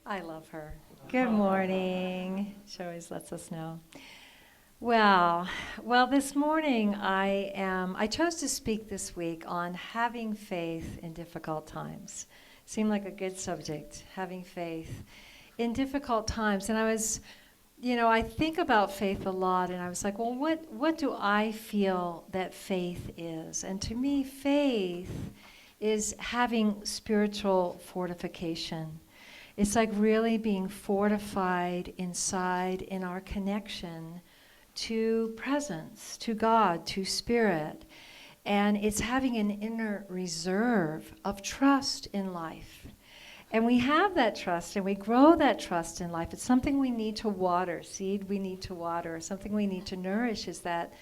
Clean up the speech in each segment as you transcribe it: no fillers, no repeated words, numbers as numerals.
I love her. Good morning. She always lets us know. Well, this morning I chose to speak this week on having faith in difficult times. Seemed like a good subject, having faith in difficult times. And I think about faith a lot, and I was like, well, what do I feel that faith is? And to me, faith is having spiritual fortification. It's like really being fortified inside in our connection to presence, to God, to spirit. And it's having an inner reserve of trust in life. And we have that trust and we grow that trust in life. It's something we need to water, seed we need to water, something we need to nourish is that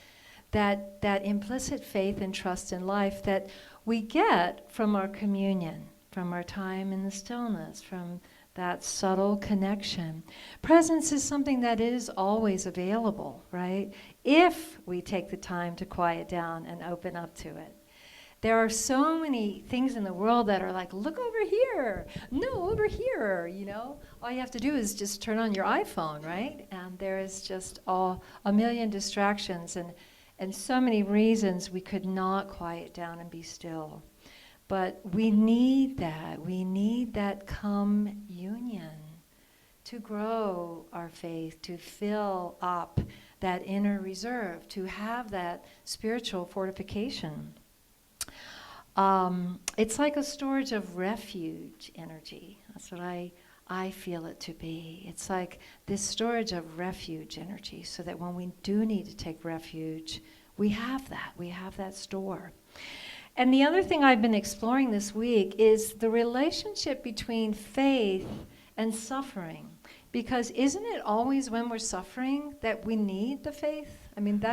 implicit faith and trust in life that we get from our communion, from our time in the stillness, from that subtle connection. Presence is something that is always available, right? If we take the time to quiet down and open up to it. There are so many things in the world that are like, look over here, no, over here, All you have to do is just turn on your iPhone, right? And there is just a million distractions and so many reasons we could not quiet down and be still. But we need that. We need that communion to grow our faith, to fill up that inner reserve, to have that spiritual fortification. It's like a storage of refuge energy. That's what I feel it to be. It's like this storage of refuge energy so that when we do need to take refuge, we have that. We have that store. And the other thing I've been exploring this week is the relationship between faith and suffering. Because isn't it always when we're suffering that we need the faith? I mean,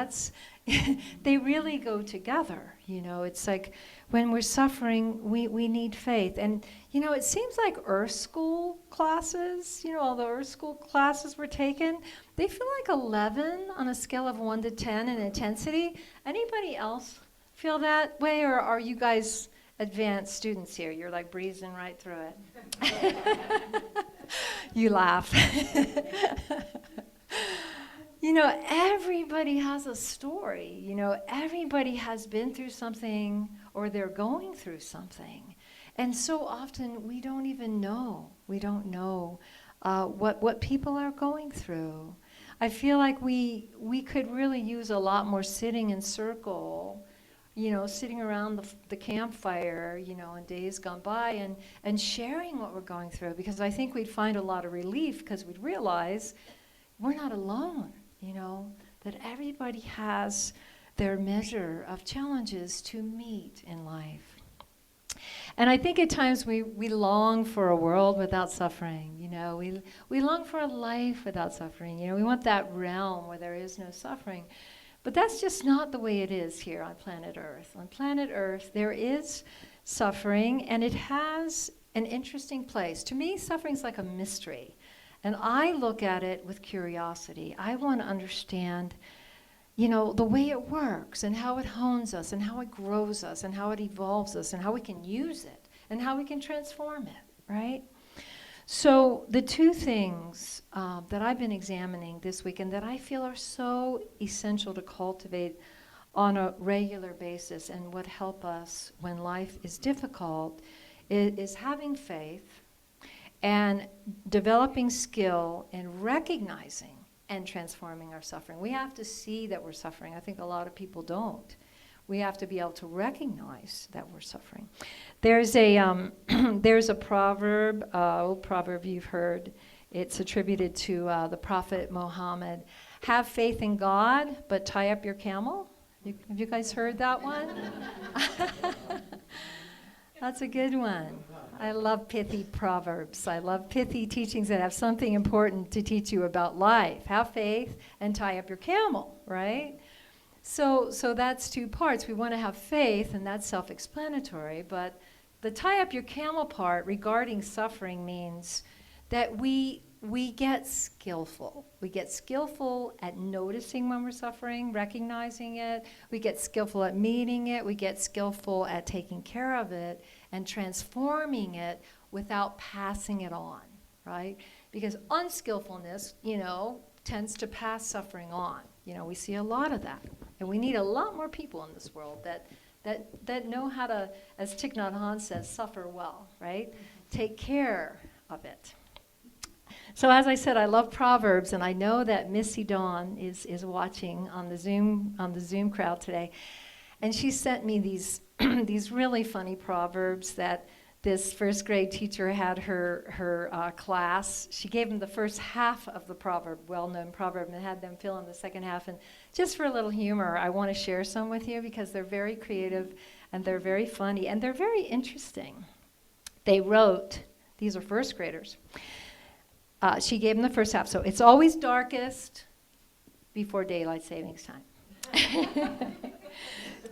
they really go together. It's like when we're suffering, we need faith. And, it seems like Earth School classes, all the Earth School classes were taken, they feel like 11 on a scale of 1 to 10 in intensity. Anybody else feel that way, or are you guys advanced students here? You're like breezing right through it. You laugh. Everybody has a story. Everybody has been through something or they're going through something. And so often we don't even know. We don't know what people are going through. I feel like we could really use a lot more sitting in circle, sitting around the campfire, in days gone by and sharing what we're going through, because I think we'd find a lot of relief because we'd realize we're not alone, that everybody has their measure of challenges to meet in life. And I think at times we long for a world without suffering, we long for a life without suffering, we want that realm where there is no suffering. But that's just not the way it is here on planet Earth. On planet Earth, there is suffering, and it has an interesting place. To me, suffering's like a mystery. And I look at it with curiosity. I want to understand, the way it works and how it hones us and how it grows us and how it evolves us and how we can use it and how we can transform it, right? So the two things that I've been examining this week and that I feel are so essential to cultivate on a regular basis and would help us when life is difficult is having faith and developing skill in recognizing and transforming our suffering. We have to see that we're suffering. I think a lot of people don't. We have to be able to recognize that we're suffering. There's a proverb, old proverb you've heard. It's attributed to the Prophet Muhammad. Have faith in God, but tie up your camel. Have you guys heard that one? That's a good one. I love pithy proverbs. I love pithy teachings that have something important to teach you about life. Have faith and tie up your camel, right? So that's two parts. We want to have faith, and that's self-explanatory, but the tie up your camel part regarding suffering means that we get skillful. We get skillful at noticing when we're suffering, recognizing it. We get skillful at meeting it. We get skillful at taking care of it and transforming it without passing it on. right? Because unskillfulness, tends to pass suffering on. We see a lot of that. And we need a lot more people in this world that know how to, as Thich Nhat Hanh says, suffer well, right? Take care of it. So as I said, I love Proverbs, and I know that Missy Dawn is watching on the Zoom crowd today. And she sent me these these really funny Proverbs that this first grade teacher had her class. She gave them the first half of the proverb, well-known proverb, and had them fill in the second half. And just for a little humor, I want to share some with you because they're very creative and they're very funny and they're very interesting. They wrote, these are first graders. She gave them the first half. So it's always darkest before daylight savings time.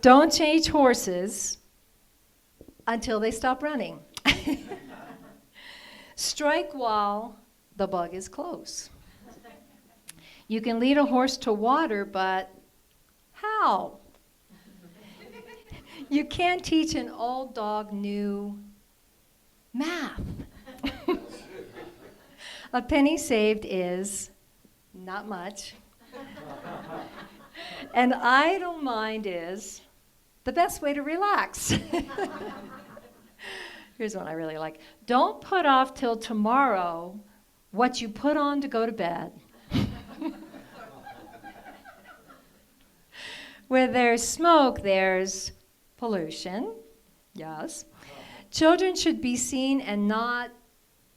Don't change horses until they stop running. Strike while the bug is close. You can lead a horse to water, but how? You can't teach an old dog new math. A penny saved is not much. An idle mind is the best way to relax. Here's one I really like. Don't put off till tomorrow what you put on to go to bed. Where there's smoke, there's pollution. Yes. Children should be seen and not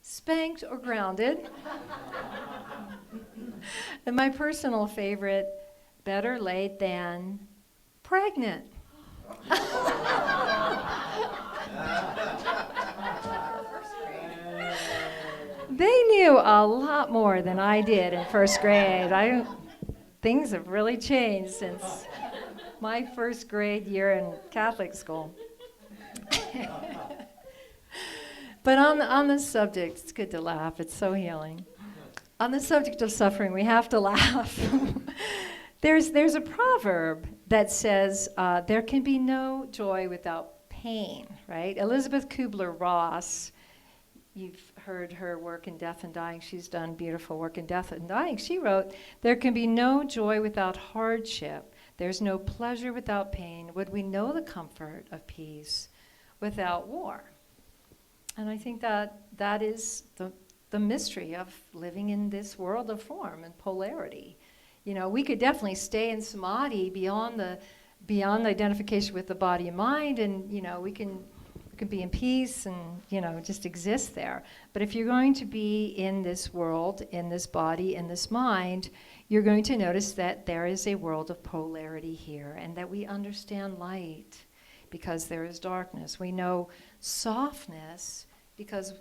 spanked or grounded. And my personal favorite, better late than pregnant. They knew a lot more than I did in first grade. Things have really changed since my first grade year in Catholic school. But on this subject, it's good to laugh. It's so healing. On the subject of suffering, we have to laugh. There's a proverb that says there can be no joy without pain, right? Elizabeth Kubler-Ross, you've heard her work in Death and Dying. She's done beautiful work in Death and Dying. She wrote, there can be no joy without hardship. There's no pleasure without pain. Would we know the comfort of peace without war? And I think that is the mystery of living in this world of form and polarity. We could definitely stay in samadhi beyond the identification with the body and mind, and we can be in peace and just exist there. But if you're going to be in this world, in this body, in this mind, you're going to notice that there is a world of polarity here, and that we understand light because there is darkness. We know softness because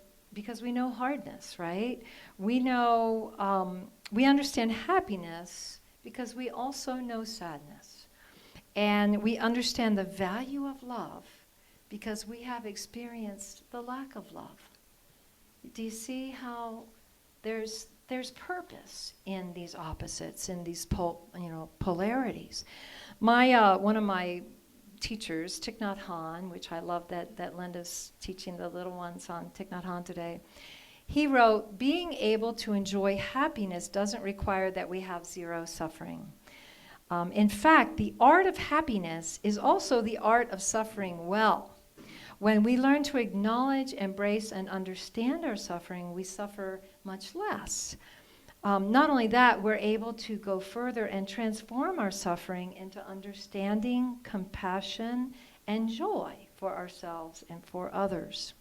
we know hardness, right? We know, we understand happiness because we also know sadness. And we understand the value of love because we have experienced the lack of love. Do you see how there's purpose in these opposites, in these polarities? One of my teachers, Thich Nhat Hanh, which I love that Linda's teaching the little ones on Thich Nhat Hanh today. He wrote, being able to enjoy happiness doesn't require that we have zero suffering. In fact, the art of happiness is also the art of suffering well. When we learn to acknowledge, embrace, and understand our suffering, we suffer much less. Not only that, we're able to go further and transform our suffering into understanding, compassion, and joy for ourselves and for others.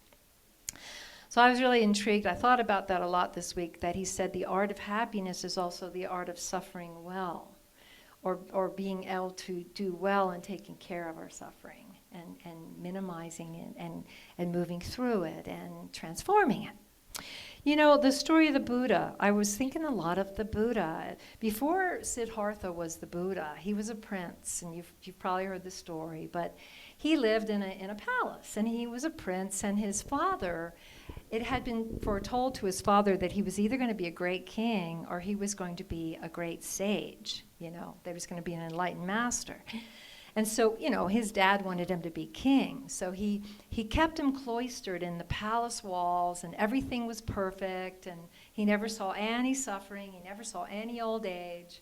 So I was really intrigued. I thought about that a lot this week, that he said the art of happiness is also the art of suffering well, or being able to do well in taking care of our suffering and minimizing it and moving through it and transforming it. The story of the Buddha, I was thinking a lot of the Buddha. Before Siddhartha was the Buddha, he was a prince, and you've probably heard the story, but he lived in a palace, and he was a prince, and his father, it had been foretold to his father that he was either going to be a great king or he was going to be a great sage, that he was going to be an enlightened master. And so, his dad wanted him to be king. So he kept him cloistered in the palace walls, and everything was perfect, and he never saw any suffering, he never saw any old age.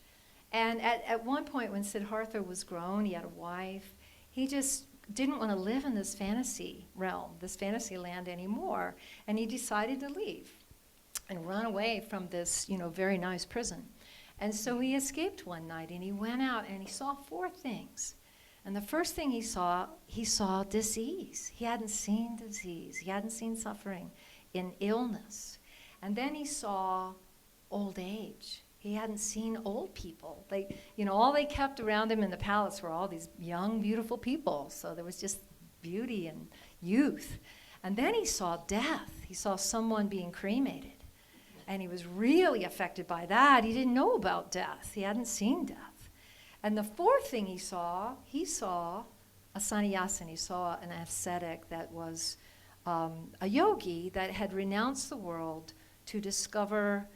And at one point when Siddhartha was grown, he had a wife, he just didn't want to live in this fantasy realm, this fantasy land anymore. And he decided to leave and run away from this, very nice prison. And so he escaped one night, and he went out and he saw 4 things. And the first thing he saw disease. He hadn't seen disease. He hadn't seen suffering in illness. And then he saw old age. He hadn't seen old people. All they kept around him in the palace were all these young, beautiful people. So there was just beauty and youth. And then he saw death. He saw someone being cremated. And he was really affected by that. He didn't know about death. He hadn't seen death. And the 4th thing he saw a sannyasin. He saw an ascetic that was a yogi that had renounced the world to discover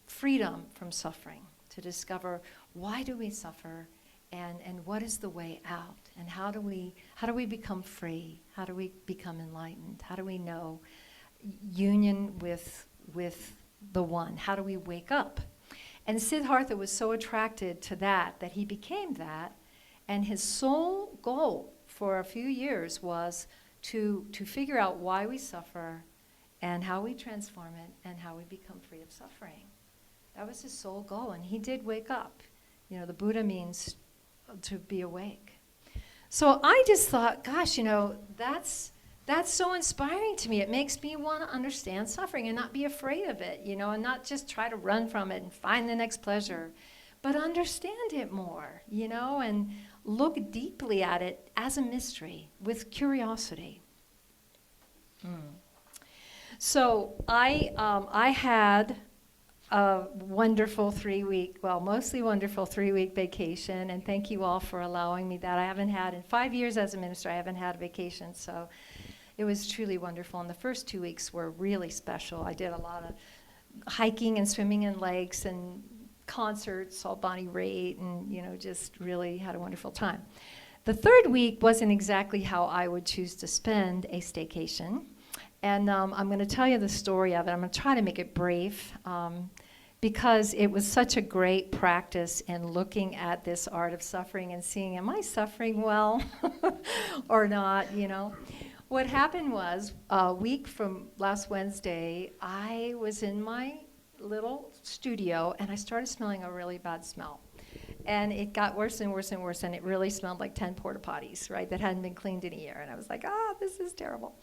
freedom from suffering, to discover why do we suffer and what is the way out, and how do we become free? How do we become enlightened? How do we know union with the one? How do we wake up? And Siddhartha was so attracted to that he became that, and his sole goal for a few years was to figure out why we suffer and how we transform it and how we become free of suffering. That was his sole goal, and he did wake up. The Buddha means to be awake. So I just thought, gosh, that's so inspiring to me. It makes me want to understand suffering and not be afraid of it, and not just try to run from it and find the next pleasure, but understand it more, and look deeply at it as a mystery with curiosity. So I had a wonderful 3-week, mostly wonderful 3-week vacation, and thank you all for allowing me that. I haven't had, in 5 years as a minister, I haven't had a vacation, so it was truly wonderful. And the first 2 weeks were really special. I did a lot of hiking and swimming in lakes and concerts, saw Bonnie Raitt, and just really had a wonderful time. The 3rd week wasn't exactly how I would choose to spend a staycation. And I'm going to tell you the story of it. I'm going to try to make it brief because it was such a great practice in looking at this art of suffering and seeing, am I suffering well or not, What happened was, a week from last Wednesday, I was in my little studio, and I started smelling a really bad smell. And it got worse and worse and worse, and it really smelled like 10 porta potties, right, that hadn't been cleaned in a year. And I was like, this is terrible.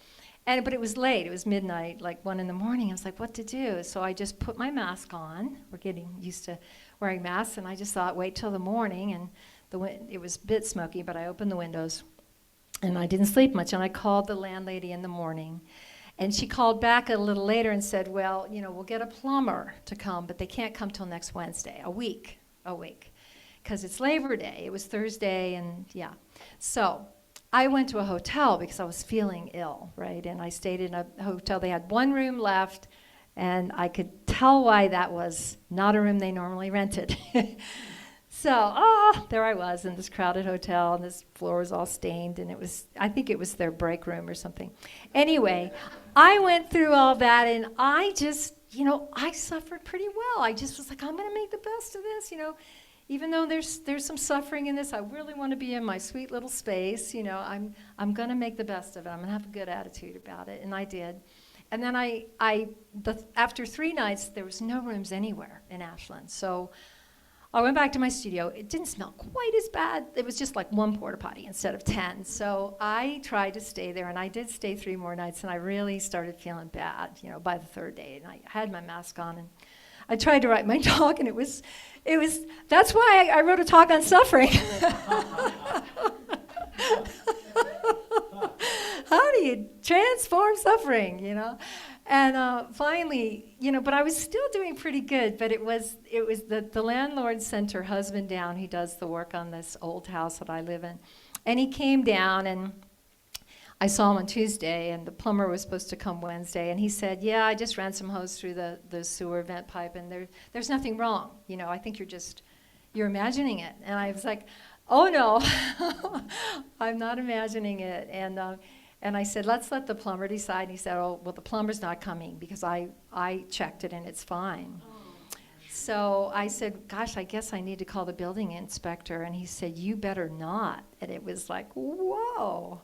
But it was late. It was midnight, like 1 in the morning. I was like, what to do? So I just put my mask on. We're getting used to wearing masks, and I just thought, wait till the morning. And it was a bit smoky, but I opened the windows, and I didn't sleep much. And I called the landlady in the morning, and she called back a little later and said, well, we'll get a plumber to come, but they can't come till next Wednesday, a week, because it's Labor Day. It was Thursday, and yeah. So I went to a hotel because I was feeling ill, right? And I stayed in a hotel. They had 1 room left, and I could tell why that was not a room they normally rented. So, there I was in this crowded hotel, and this floor was all stained, and I think it was their break room or something. Anyway, I went through all that, and I just, I suffered pretty well. I just was like, I'm going to make the best of this, Even though there's some suffering in this, I really want to be in my sweet little space. I'm going to make the best of it. I'm going to have a good attitude about it, and I did. And then after 3 nights, there was no rooms anywhere in Ashland. So I went back to my studio. It didn't smell quite as bad. It was just like 1 porta potty instead of 10. So I tried to stay there, and I did stay 3 more nights, and I really started feeling bad, by the 3rd day. And I had my mask on, and I tried to write my talk, and that's why I wrote a talk on suffering. How do you transform suffering, And finally, but I was still doing pretty good, but it was the landlord sent her husband down. He does the work on this old house that I live in. And he came down, and I saw him on Tuesday, and the plumber was supposed to come Wednesday, and he said, yeah, I just ran some hose through the sewer vent pipe, and there's nothing wrong. I think you're imagining it. And I was like, Oh no, I'm not imagining it. And I said, let's let the plumber decide. And he said, oh, well, the plumber's not coming because I checked it and it's fine. So I said, gosh, I guess I need to call the building inspector. And he said, you better not. And it was like, whoa.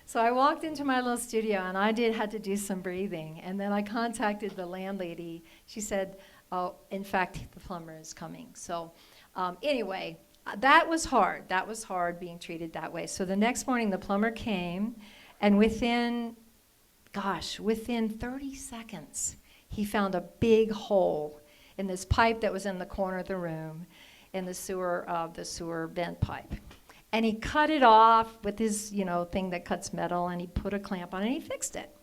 So I walked into my little studio and I had to do some breathing. And then I contacted the landlady. She said, oh, in fact, the plumber is coming. So anyway, that was hard. That was hard being treated that way. So the next morning, the plumber came, and within 30 seconds, he found a big hole in this pipe that was in the corner of the room, in the sewer vent pipe. And he cut it off with his, thing that cuts metal, and he put a clamp on it, and he fixed it.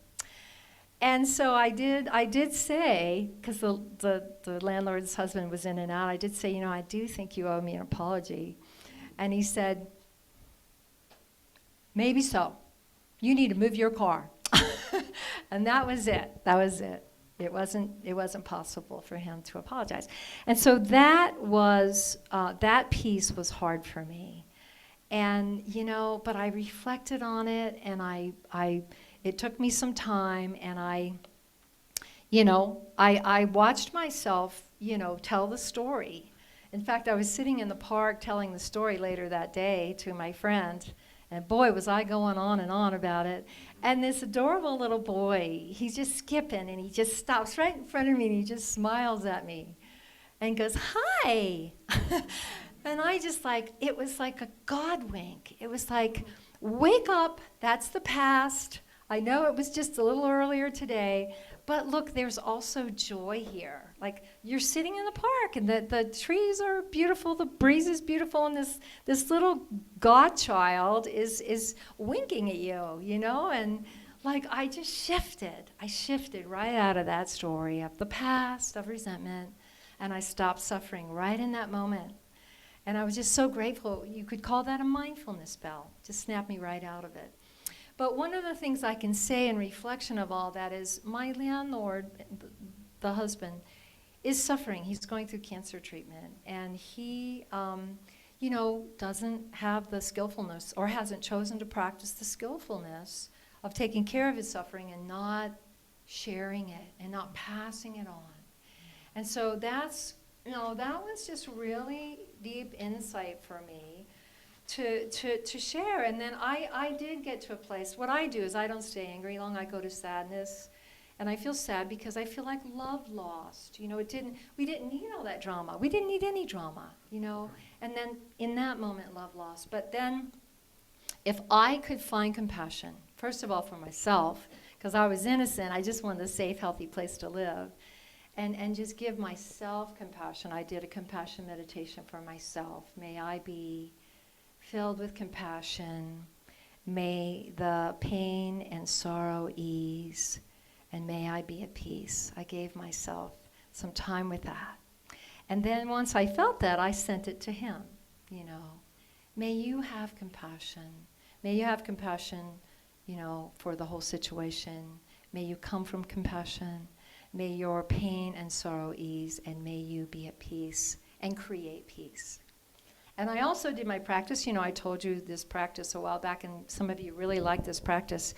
And so I did say, because the landlord's husband was in and out, I did say, I do think you owe me an apology. And he said, maybe so. You need to move your car. And that was it. That was it. It wasn't possible for him to apologize. And so that piece was hard for me. And, but I reflected on it, and it took me some time, and I watched myself, tell the story. In fact, I was sitting in the park telling the story later that day to my friend, and boy, was I going on and on about it. And this adorable little boy, he's just skipping, and he just stops right in front of me, and he just smiles at me and goes, hi. And I just it was like a God wink. It was like, wake up, that's the past. I know it was just a little earlier today, but look, there's also joy here. Like, you're sitting in the park, and the trees are beautiful, the breeze is beautiful, and this little godchild is winking at you, and I just shifted. I shifted right out of that story of the past, of resentment, and I stopped suffering right in that moment. And I was just so grateful. You could call that a mindfulness spell. Just snapped me right out of it. But one of the things I can say in reflection of all that is my landlord, the husband, is suffering. He's going through cancer treatment. And he, doesn't have the skillfulness, or hasn't chosen to practice the skillfulness of taking care of his suffering and not sharing it and not passing it on. And so that was just really deep insight for me to share. And then I did get to a place. What I do is I don't stay angry long. I go to sadness, and I feel sad because I feel like love lost. We didn't need all that drama. We didn't need any drama, And then in that moment, love lost. But then if I could find compassion, first of all for myself, because I was innocent, I just wanted a safe, healthy place to live. And just give myself compassion. I did a compassion meditation for myself. May I be filled with compassion. May the pain and sorrow ease. And may I be at peace. I gave myself some time with that. And then once I felt that, I sent it to him. May you have compassion. May you have compassion, for the whole situation. May you come from compassion. May your pain and sorrow ease, and may you be at peace and create peace. And I also did my practice. I told you this practice a while back, and some of you really like this practice,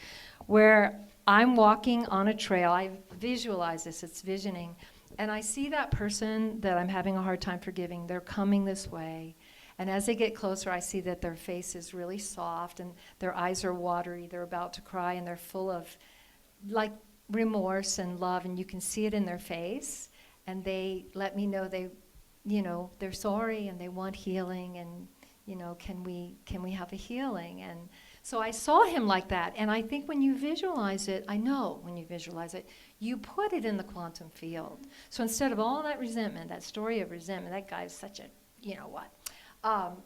where I'm walking on a trail. I visualize this. It's visioning. And I see that person that I'm having a hard time forgiving. They're coming this way. And as they get closer, I see that their face is really soft, and their eyes are watery. They're about to cry, and they're full of, remorse and love, and you can see it in their face, and they let me know they're sorry and they want healing, and can we have a healing? And so I saw him like that, and I think when you visualize it, you put it in the quantum field. So instead of all that resentment, that story of resentment, that guy's such a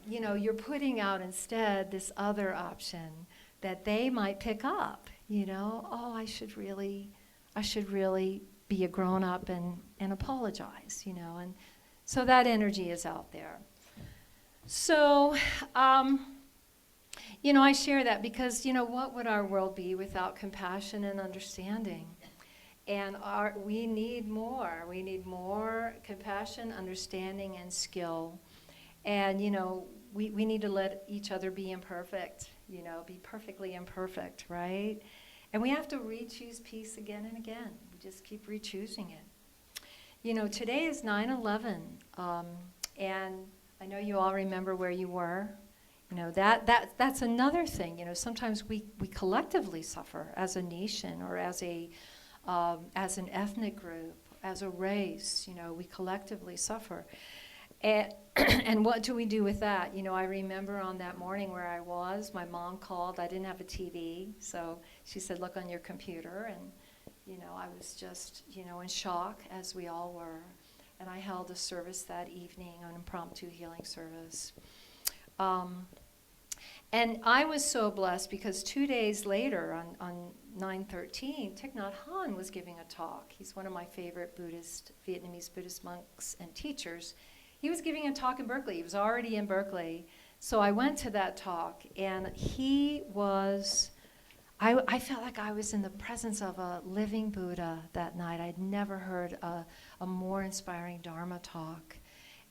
you're putting out instead this other option that they might pick up. I should really be a grown-up and apologize, and so that energy is out there. So, I share that because, what would our world be without compassion and understanding? And we need more. We need more compassion, understanding, and skill. And, we need to let each other be imperfect, be perfectly imperfect, right? And we have to re-choose peace again and again. We just keep re-choosing it. Today is 9/11, and I know you all remember where you were. That's another thing. Sometimes we collectively suffer as a nation or as an ethnic group, as a race. We collectively suffer. And what do we do with that? I remember on that morning where I was, my mom called. I didn't have a TV, so she said, look on your computer. And, I was just, in shock, as we all were. And I held a service that evening, an impromptu healing service. And I was so blessed because 2 days later, on 9/13, Thich Nhat Hanh was giving a talk. He's one of my favorite Vietnamese Buddhist monks and teachers. He was giving a talk in Berkeley. He was already in Berkeley. So I went to that talk, and I felt like I was in the presence of a living Buddha that night. I'd never heard a more inspiring Dharma talk.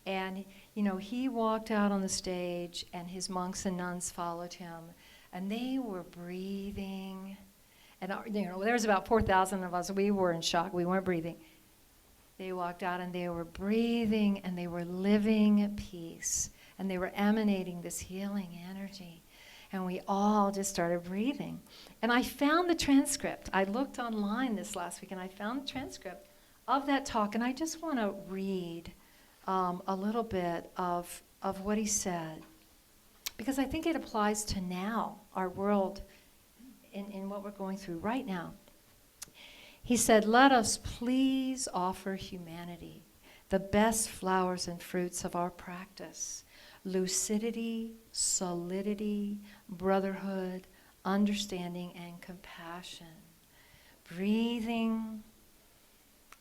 And, he walked out on the stage, and his monks and nuns followed him, and they were breathing. And, there was about 4,000 of us. We were in shock. We weren't breathing. They walked out, and they were breathing, and they were living peace, and they were emanating this healing energy. And we all just started breathing. And I found the transcript. I looked online this last week, and I found the transcript of that talk, and I just want to read a little bit of what he said, because I think it applies to now, our world, in what we're going through right now. He said, let us please offer humanity the best flowers and fruits of our practice: lucidity, solidity, brotherhood, understanding, and compassion. Breathing,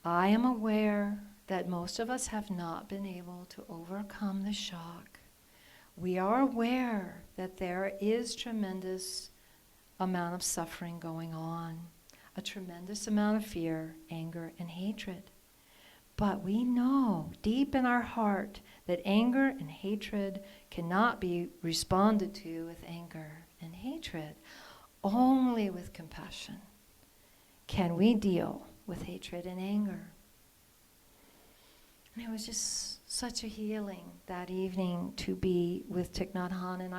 I am aware that most of us have not been able to overcome the shock. We are aware that there is tremendous amount of suffering going on, a tremendous amount of fear, anger, and hatred. But we know deep in our heart that anger and hatred cannot be responded to with anger and hatred. Only with compassion can we deal with hatred and anger. And it was just such a healing that evening to be with Thich Nhat Hanh. And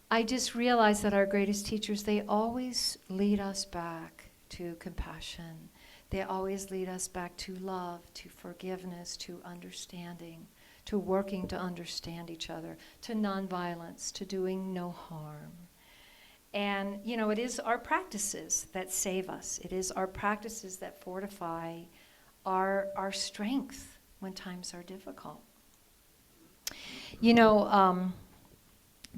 I just realized that our greatest teachers, they always lead us back to compassion. They always lead us back to love, to forgiveness, to understanding, to working to understand each other, to nonviolence, to doing no harm. And, it is our practices that save us. It is our practices that fortify our strength when times are difficult.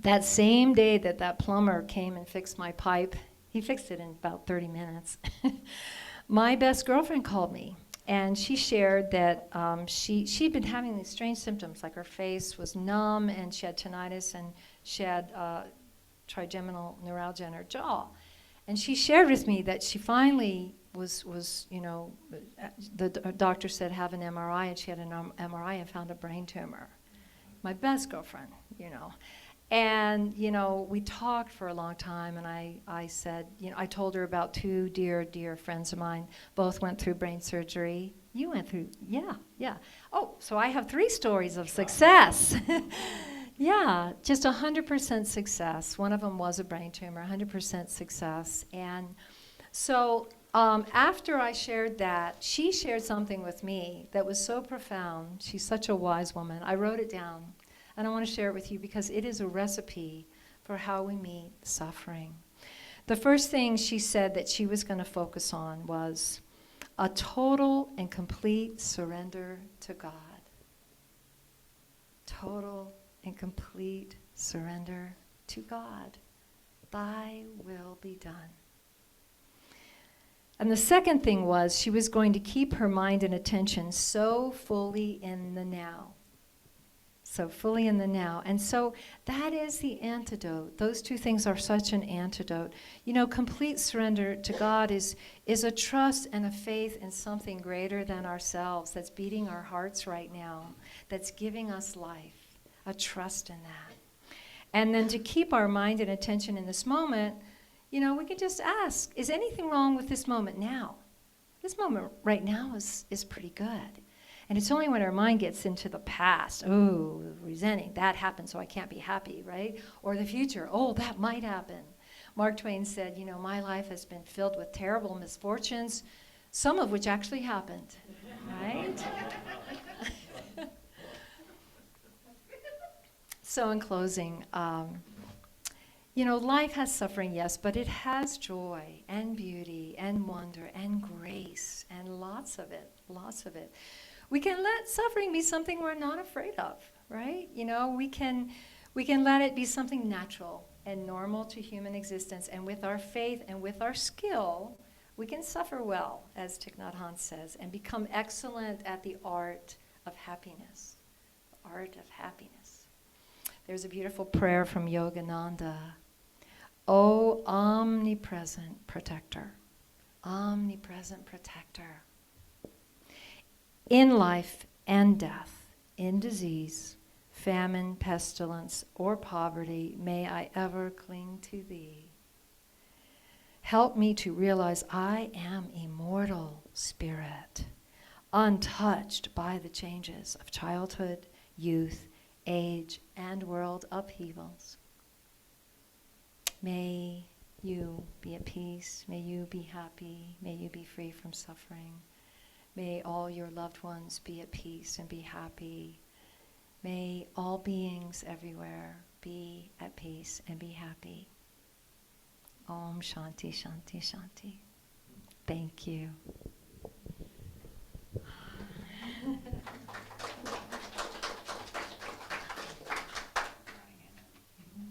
That same day that plumber came and fixed my pipe, he fixed it in about 30 minutes. My best girlfriend called me, and she shared that she'd been having these strange symptoms, like her face was numb, and she had tinnitus, and she had trigeminal neuralgia in her jaw. And she shared with me that she finally the doctor said have an MRI, and she had an MRI and found a brain tumor. My best girlfriend, And, we talked for a long time, and I said, I told her about two dear, dear friends of mine. Both went through brain surgery. You went through, yeah. Oh, so I have 3 stories of success. Yeah, just 100% success. One of them was a brain tumor, 100% success. And so after I shared that, she shared something with me that was so profound. She's such a wise woman. I wrote it down. And I want to share it with you because it is a recipe for how we meet suffering. The first thing she said that she was going to focus on was a total and complete surrender to God. Total and complete surrender to God. Thy will be done. And the second thing was she was going to keep her mind and attention so fully in the now. So fully in the now. And so that is the antidote. Those two things are such an antidote. Complete surrender to God is a trust and a faith in something greater than ourselves that's beating our hearts right now, that's giving us life, a trust in that. And then to keep our mind and attention in this moment, we can just ask, is anything wrong with this moment now? This moment right now is pretty good. And it's only when our mind gets into the past, oh, resenting, that happened, so I can't be happy, right? Or the future, oh, that might happen. Mark Twain said, my life has been filled with terrible misfortunes, some of which actually happened, right? So in closing, life has suffering, yes, but it has joy and beauty and wonder and grace and lots of it, lots of it. We can let suffering be something we're not afraid of, right? We can let it be something natural and normal to human existence, and with our faith and with our skill, we can suffer well, as Thich Nhat Hanh says, and become excellent at the art of happiness. The art of happiness. There's a beautiful prayer from Yogananda. O omnipresent protector, omnipresent protector. In life and death, in disease, famine, pestilence, or poverty, may I ever cling to thee. Help me to realize I am immortal spirit, untouched by the changes of childhood, youth, age, and world upheavals. May you be at peace. May you be happy. May you be free from suffering. May all your loved ones be at peace and be happy. May all beings everywhere be at peace and be happy. Om Shanti, Shanti, Shanti. Thank you.